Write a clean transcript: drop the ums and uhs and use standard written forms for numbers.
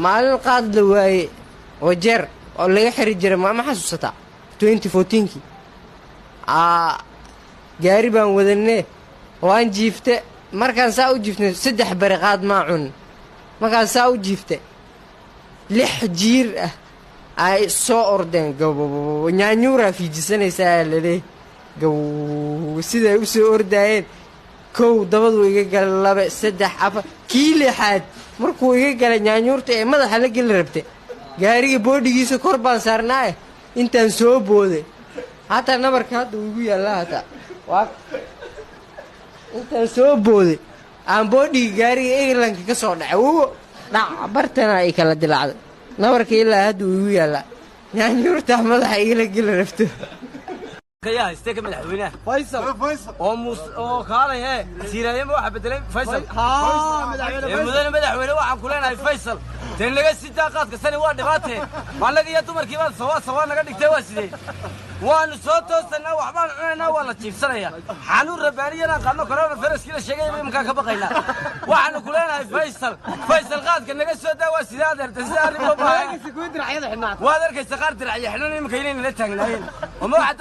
maalin qaad la waaye oo jeer oo laga xiri jiray ma xasuusataa 2014kii gaari baan wadanee waan jiifte markaan saa u jiifnay 3 bari qaad maa cun markaan saa u jiifte 6 jiir ah ay soo ordeen gabo nyaanyuura fiijisanaysaa leeyahay gabo siday u soo ordaayeen kow dabadu iga gal 2 3 4 kii lixaad markuu iga galay nyaanyuurta ee madaxa la gal rabtay gaariga boodhigiisa kor baan saarnaa intaan soo booday hata nabarka hadda ugu yaala hata waa intaan soo booday aan boodhiga gaariga Englandka ka soo dhacay dhac bartana ay kala dilaacday nabarka ilaa hadda ugu yaala nyaanyuurta madaxa ila gal rabtay يا استيك مدحوينه فيصل او كاله سيرايه ما waxa bedelay فيصل madaxweyne waxaan ku leenahay فيصل teen laga sita qaadka sani waa dhibaatay ma laga iyo dumarkii baa sawa naga dhigtay waa sidee waanu soo toosanaa waxbaan cunaynaa waa la jiifsanaya xanuun rabaaniyana qaadno corona viruskii la sheegay imka ka baqaynaa waxaan ku leenahay فيصل qaadka naga soo daa waa sidee adeerta sidee arrimo baa waa arkaysa qaar diracyo xidhan imka inay la taagnaayeen وما حد